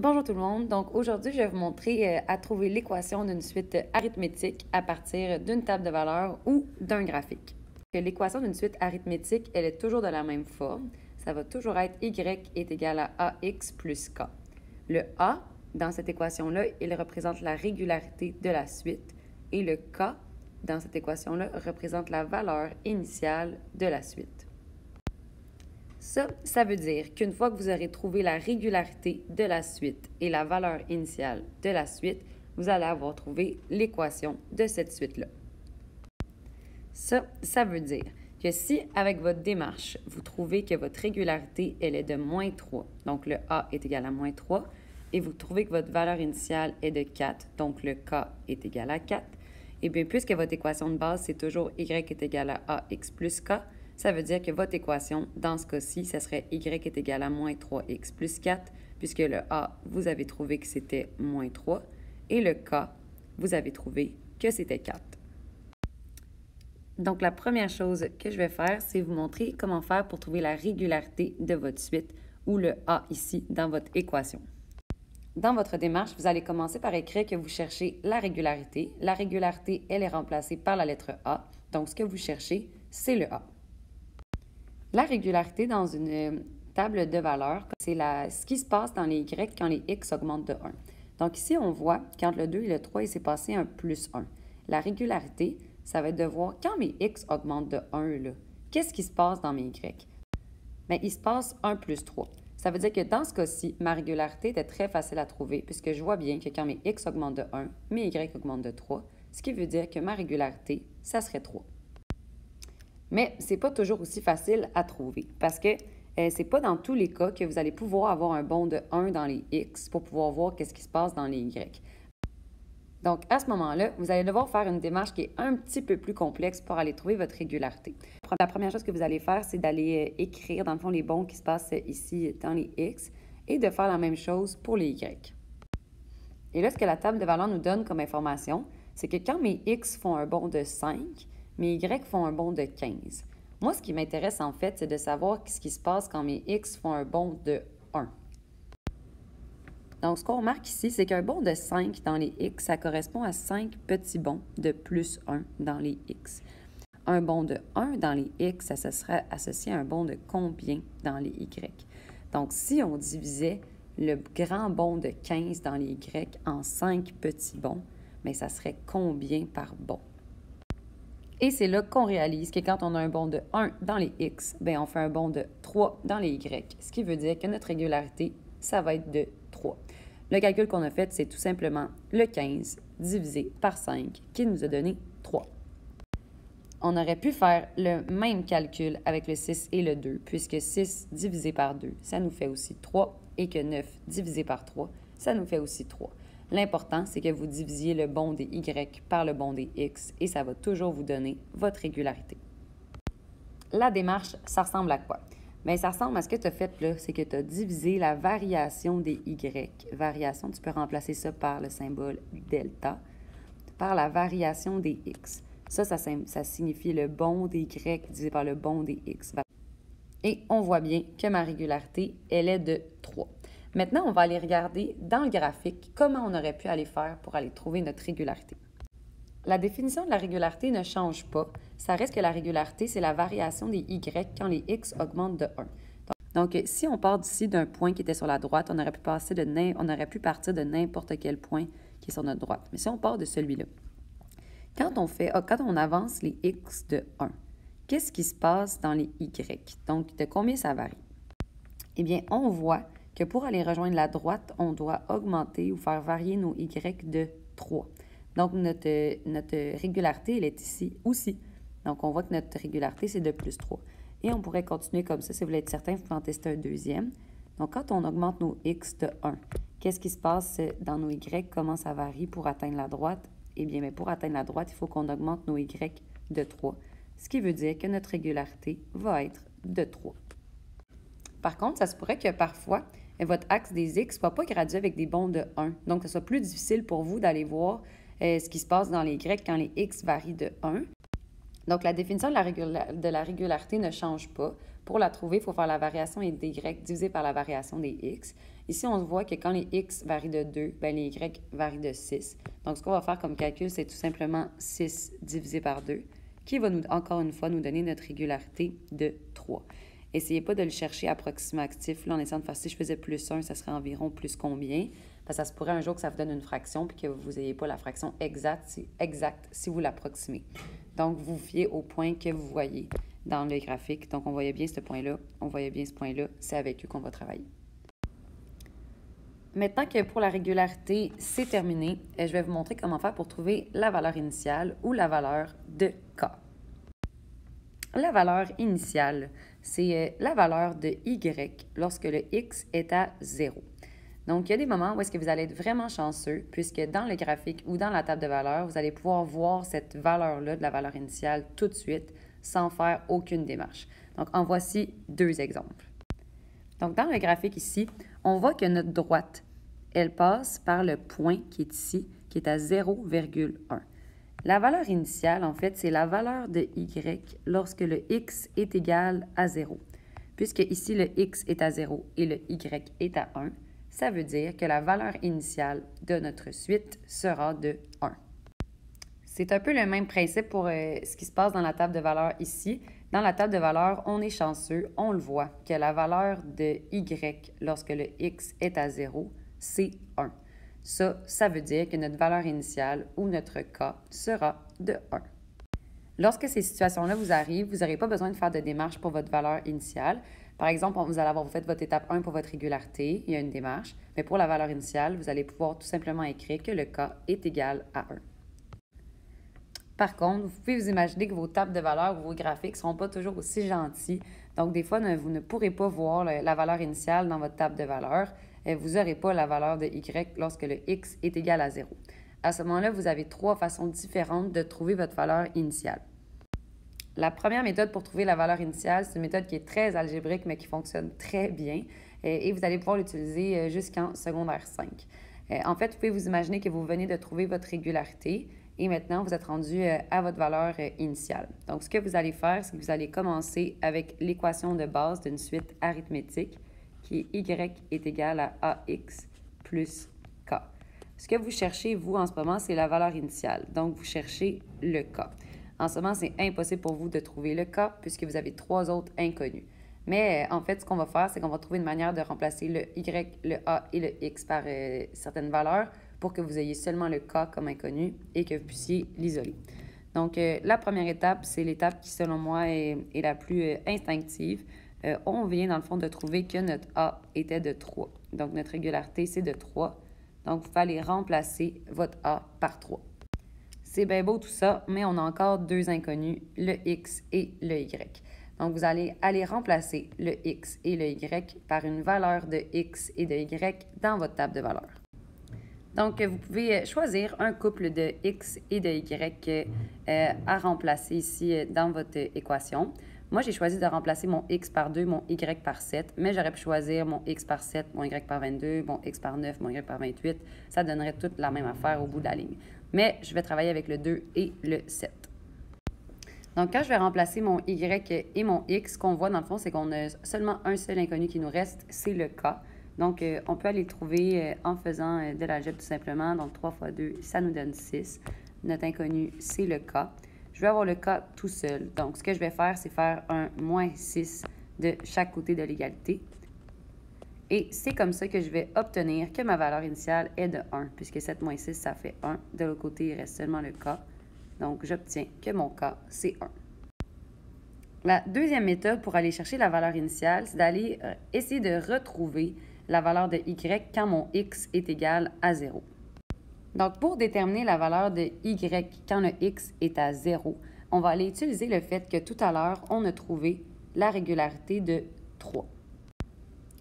Bonjour tout le monde. Donc aujourd'hui, je vais vous montrer à trouver l'équation d'une suite arithmétique à partir d'une table de valeurs ou d'un graphique. L'équation d'une suite arithmétique, elle est toujours de la même forme. Ça va toujours être y est égal à ax plus k. Le a, dans cette équation-là, il représente la régularité de la suite et le k, dans cette équation-là, représente la valeur initiale de la suite. Ça veut dire qu'une fois que vous aurez trouvé la régularité de la suite et la valeur initiale de la suite, vous allez avoir trouvé l'équation de cette suite-là. Ça veut dire que si, avec votre démarche, vous trouvez que votre régularité, elle est de moins 3, donc le A est égal à moins 3, et vous trouvez que votre valeur initiale est de 4, donc le K est égal à 4, et bien puisque votre équation de base, c'est toujours Y est égal à AX plus K, ça veut dire que votre équation, dans ce cas-ci, ça serait Y est égal à moins 3X plus 4, puisque le A, vous avez trouvé que c'était moins 3, et le K, vous avez trouvé que c'était 4. Donc, la première chose que je vais faire, c'est vous montrer comment faire pour trouver la régularité de votre suite, ou le A ici, dans votre équation. Dans votre démarche, vous allez commencer par écrire que vous cherchez la régularité. La régularité, elle est remplacée par la lettre A. Donc, ce que vous cherchez, c'est le A. La régularité dans une table de valeurs, c'est ce qui se passe dans les Y quand les X augmentent de 1. Donc ici, on voit qu'entre le 2 et le 3, il s'est passé un plus 1. La régularité, ça va être de voir quand mes X augmentent de 1, qu'est-ce qui se passe dans mes Y? Bien, il se passe 1 plus 3. Ça veut dire que dans ce cas-ci, ma régularité était très facile à trouver puisque je vois bien que quand mes X augmentent de 1, mes Y augmentent de 3, ce qui veut dire que ma régularité, ça serait 3. Mais ce n'est pas toujours aussi facile à trouver parce que ce n'est pas dans tous les cas que vous allez pouvoir avoir un bond de 1 dans les X pour pouvoir voir qu'est-ce qui se passe dans les Y. Donc, à ce moment-là, vous allez devoir faire une démarche qui est un petit peu plus complexe pour aller trouver votre régularité. La première chose que vous allez faire, c'est d'aller écrire, dans le fond, les bonds qui se passent ici dans les X et de faire la même chose pour les Y. Et là, ce que la table de valeurs nous donne comme information, c'est que quand mes X font un bond de 5, mes Y font un bond de 15. Moi, ce qui m'intéresse en fait, c'est de savoir ce qui se passe quand mes X font un bond de 1. Donc, ce qu'on remarque ici, c'est qu'un bond de 5 dans les X, ça correspond à 5 petits bonds de plus 1 dans les X. Un bond de 1 dans les X, ça serait associé à un bond de combien dans les Y? Donc, si on divisait le grand bond de 15 dans les Y en 5 petits bonds, bien, ça serait combien par bond? Et c'est là qu'on réalise que quand on a un bond de 1 dans les X, bien, on fait un bond de 3 dans les Y, ce qui veut dire que notre régularité, ça va être de 3. Le calcul qu'on a fait, c'est tout simplement le 15 divisé par 5 qui nous a donné 3. On aurait pu faire le même calcul avec le 6 et le 2, puisque 6 divisé par 2, ça nous fait aussi 3, et que 9 divisé par 3, ça nous fait aussi 3. L'important, c'est que vous divisiez le bond des Y par le bond des X, et ça va toujours vous donner votre régularité. La démarche, ça ressemble à quoi? Bien, ça ressemble à ce que tu as fait là, c'est que tu as divisé la variation des Y. Variation, tu peux remplacer ça par le symbole delta, par la variation des X. Ça signifie le bond des Y divisé par le bond des X. Et on voit bien que ma régularité, elle est de 3. Maintenant, on va aller regarder dans le graphique comment on aurait pu aller faire pour aller trouver notre régularité. La définition de la régularité ne change pas. Ça reste que la régularité, c'est la variation des Y quand les X augmentent de 1. Donc, si on part d'ici d'un point qui était sur la droite, on aurait pu partir de n'importe quel point qui est sur notre droite. Mais si on part de celui-là, quand on avance les X de 1, qu'est-ce qui se passe dans les Y? Donc, de combien ça varie? Eh bien, on voit que pour aller rejoindre la droite, on doit augmenter ou faire varier nos Y de 3. Donc, notre régularité, elle est ici aussi. Donc, on voit que notre régularité, c'est de plus 3. Et on pourrait continuer comme ça. Si vous voulez être certain, vous pouvez en tester un deuxième. Donc, quand on augmente nos X de 1, qu'est-ce qui se passe dans nos Y? Comment ça varie pour atteindre la droite? Eh bien, pour atteindre la droite, il faut qu'on augmente nos Y de 3. Ce qui veut dire que notre régularité va être de 3. Par contre, ça se pourrait que parfois, votre axe des X ne soit pas gradué avec des bonds de 1. Donc, ce soit plus difficile pour vous d'aller voir ce qui se passe dans les Y quand les X varient de 1. Donc, la définition de la régularité ne change pas. Pour la trouver, il faut faire la variation des y divisée par la variation des x. Ici, on voit que quand les x varient de 2, bien, les y varient de 6. Donc, ce qu'on va faire comme calcul, c'est tout simplement 6 divisé par 2, qui va, encore une fois, nous donner notre régularité de 3. Essayez pas de le chercher approximatif. Là, en essayant de faire, si je faisais plus 1, ça serait environ plus combien? Parce que ça se pourrait un jour que ça vous donne une fraction puis que vous n'ayez pas la fraction exacte si vous l'approximez. Donc, vous vous fiez au point que vous voyez dans le graphique. Donc, on voyait bien ce point-là, on voyait bien ce point-là. C'est avec eux qu'on va travailler. Maintenant que pour la régularité, c'est terminé, je vais vous montrer comment faire pour trouver la valeur initiale ou la valeur de K. La valeur initiale, c'est la valeur de Y lorsque le X est à 0. Donc, il y a des moments où est-ce que vous allez être vraiment chanceux, puisque dans le graphique ou dans la table de valeur, vous allez pouvoir voir cette valeur-là de la valeur initiale tout de suite, sans faire aucune démarche. Donc, en voici 2 exemples. Donc, dans le graphique ici, on voit que notre droite, elle passe par le point qui est ici, qui est à 0,1. La valeur initiale, en fait, c'est la valeur de Y lorsque le X est égal à 0. Puisque ici, le X est à 0 et le Y est à 1, ça veut dire que la valeur initiale de notre suite sera de 1. C'est un peu le même principe pour ce qui se passe dans la table de valeur ici. Dans la table de valeur, on est chanceux, on le voit, que la valeur de Y lorsque le X est à 0, c'est 1. Ça veut dire que notre valeur initiale ou notre K sera de 1. Lorsque ces situations-là vous arrivent, vous n'aurez pas besoin de faire de démarche pour votre valeur initiale. Par exemple, vous allez avoir fait votre étape 1 pour votre régularité, il y a une démarche, mais pour la valeur initiale, vous allez pouvoir tout simplement écrire que le K est égal à 1. Par contre, vous pouvez vous imaginer que vos tables de valeur ou vos graphiques ne seront pas toujours aussi gentils. Donc, des fois, vous ne pourrez pas voir la valeur initiale dans votre table de valeur. Vous n'aurez pas la valeur de Y lorsque le X est égal à 0. À ce moment-là, vous avez 3 façons différentes de trouver votre valeur initiale. La première méthode pour trouver la valeur initiale, c'est une méthode qui est très algébrique, mais qui fonctionne très bien. Et vous allez pouvoir l'utiliser jusqu'en secondaire 5. En fait, vous pouvez vous imaginer que vous venez de trouver votre régularité et maintenant, vous êtes rendu à votre valeur initiale. Donc, ce que vous allez faire, c'est que vous allez commencer avec l'équation de base d'une suite arithmétique qui est Y est égal à AX plus K. Ce que vous cherchez, vous, en ce moment, c'est la valeur initiale. Donc, vous cherchez le K. En ce moment, c'est impossible pour vous de trouver le K puisque vous avez 3 autres inconnus. Mais en fait, ce qu'on va faire, c'est qu'on va trouver une manière de remplacer le Y, le A et le X par certaines valeurs pour que vous ayez seulement le K comme inconnu et que vous puissiez l'isoler. Donc, la première étape, c'est l'étape qui, selon moi, est la plus instinctive. On vient, dans le fond, de trouver que notre A était de 3. Donc, notre régularité, c'est de 3. Donc, vous allez remplacer votre A par 3. C'est bien beau tout ça, mais on a encore 2 inconnus, le X et le Y. Donc, vous allez aller remplacer le X et le Y par une valeur de X et de Y dans votre table de valeurs. Donc, vous pouvez choisir un couple de X et de Y à remplacer ici dans votre équation. Moi, j'ai choisi de remplacer mon X par 2, mon Y par 7, mais j'aurais pu choisir mon X par 7, mon Y par 22, mon X par 9, mon Y par 28. Ça donnerait toute la même affaire au bout de la ligne. Mais je vais travailler avec le 2 et le 7. Donc, quand je vais remplacer mon Y et mon X, ce qu'on voit dans le fond, c'est qu'on a seulement un seul inconnu qui nous reste, c'est le K. Donc, on peut aller le trouver en faisant de l'algèbre tout simplement. Donc, 3 fois 2, ça nous donne 6. Notre inconnu, c'est le K. Je vais avoir le K tout seul. Donc, ce que je vais faire, c'est faire un moins 6 de chaque côté de l'égalité. Et c'est comme ça que je vais obtenir que ma valeur initiale est de 1, puisque 7 moins 6, ça fait 1. De l'autre côté, il reste seulement le K. Donc, j'obtiens que mon K, c'est 1. La deuxième méthode pour aller chercher la valeur initiale, c'est d'aller essayer de retrouver la valeur de Y quand mon X est égal à 0. Donc, pour déterminer la valeur de Y quand le X est à 0, on va aller utiliser le fait que tout à l'heure, on a trouvé la régularité de 3.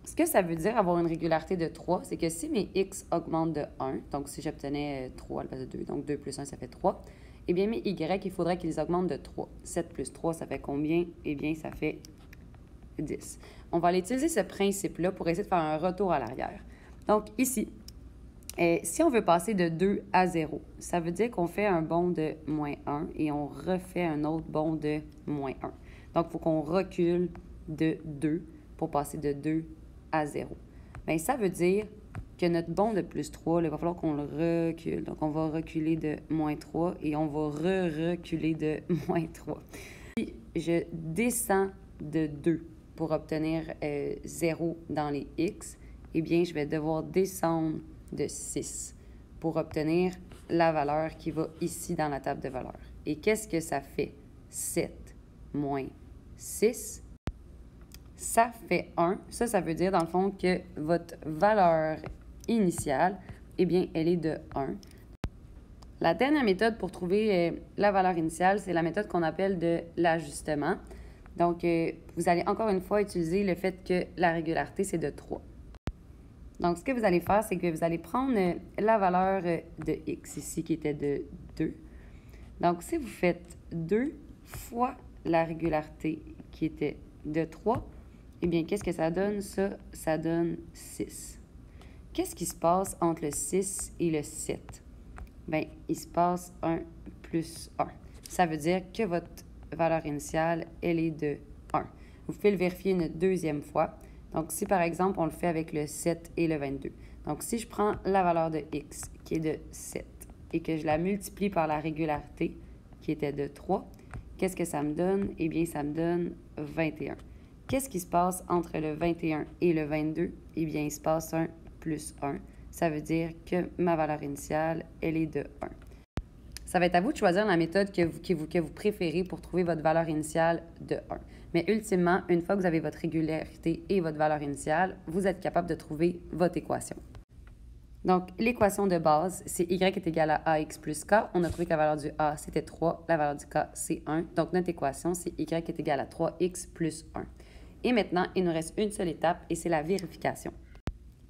Ce que ça veut dire avoir une régularité de 3, c'est que si mes X augmentent de 1, donc si j'obtenais 3 à la place de 2, donc 2 plus 1, ça fait 3, eh bien mes Y, il faudrait qu'ils augmentent de 3. 7 plus 3, ça fait combien? Eh bien, ça fait 10. On va aller utiliser ce principe-là pour essayer de faire un retour à l'arrière. Donc, ici, Si on veut passer de 2 à 0, ça veut dire qu'on fait un bond de moins 1 et on refait un autre bond de moins 1. Donc, il faut qu'on recule de 2 pour passer de 2 à 0. Bien, ça veut dire que notre bond de plus 3, là, il va falloir qu'on le recule. Donc, on va reculer de moins 3 et on va reculer de moins 3. Si je descends de 2 pour obtenir 0 dans les x, eh bien, je vais devoir descendre de 6 pour obtenir la valeur qui va ici dans la table de valeurs. Et qu'est-ce que ça fait? 7 moins 6, ça fait 1. Ça veut dire, dans le fond, que votre valeur initiale, eh bien, elle est de 1. La dernière méthode pour trouver la valeur initiale, c'est la méthode qu'on appelle de l'ajustement. Donc, vous allez encore une fois utiliser le fait que la régularité, c'est de 3. Donc, ce que vous allez faire, c'est que vous allez prendre la valeur de x ici, qui était de 2. Donc, si vous faites 2 fois la régularité qui était de 3, eh bien, qu'est-ce que ça donne? Ça donne 6. Qu'est-ce qui se passe entre le 6 et le 7? Bien, il se passe 1 plus 1. Ça veut dire que votre valeur initiale, elle est de 1. Vous pouvez le vérifier une deuxième fois. Donc, si par exemple, on le fait avec le 7 et le 22. Donc, si je prends la valeur de x, qui est de 7, et que je la multiplie par la régularité, qui était de 3, qu'est-ce que ça me donne? Eh bien, ça me donne 21. Qu'est-ce qui se passe entre le 21 et le 22? Eh bien, il se passe 1 plus 1. Ça veut dire que ma valeur initiale, elle est de 1. Ça va être à vous de choisir la méthode que vous préférez pour trouver votre valeur initiale de 1. Mais ultimement, une fois que vous avez votre régularité et votre valeur initiale, vous êtes capable de trouver votre équation. Donc, l'équation de base, c'est y est égal à ax plus k. On a trouvé que la valeur du a, c'était 3. La valeur du k, c'est 1. Donc, notre équation, c'est y est égal à 3x plus 1. Et maintenant, il nous reste une seule étape et c'est la vérification.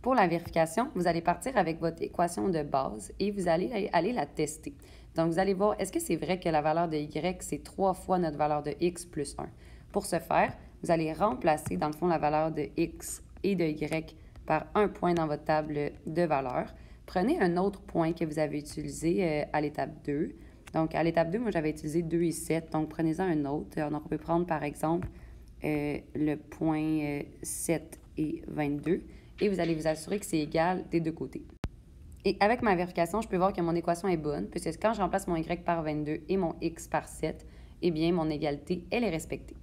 Pour la vérification, vous allez partir avec votre équation de base et vous allez aller la tester. Donc, vous allez voir, est-ce que c'est vrai que la valeur de y, c'est 3 fois notre valeur de x plus 1? Pour ce faire, vous allez remplacer, dans le fond, la valeur de x et de y par un point dans votre table de valeurs. Prenez un autre point que vous avez utilisé à l'étape 2. Donc, à l'étape 2, moi, j'avais utilisé 2 et 7. Donc, prenez-en un autre. Donc, on peut prendre, par exemple, le point 7 et 22. Et vous allez vous assurer que c'est égal des deux côtés. Et avec ma vérification, je peux voir que mon équation est bonne, puisque quand je remplace mon y par 22 et mon x par 7, eh bien, mon égalité, elle est respectée.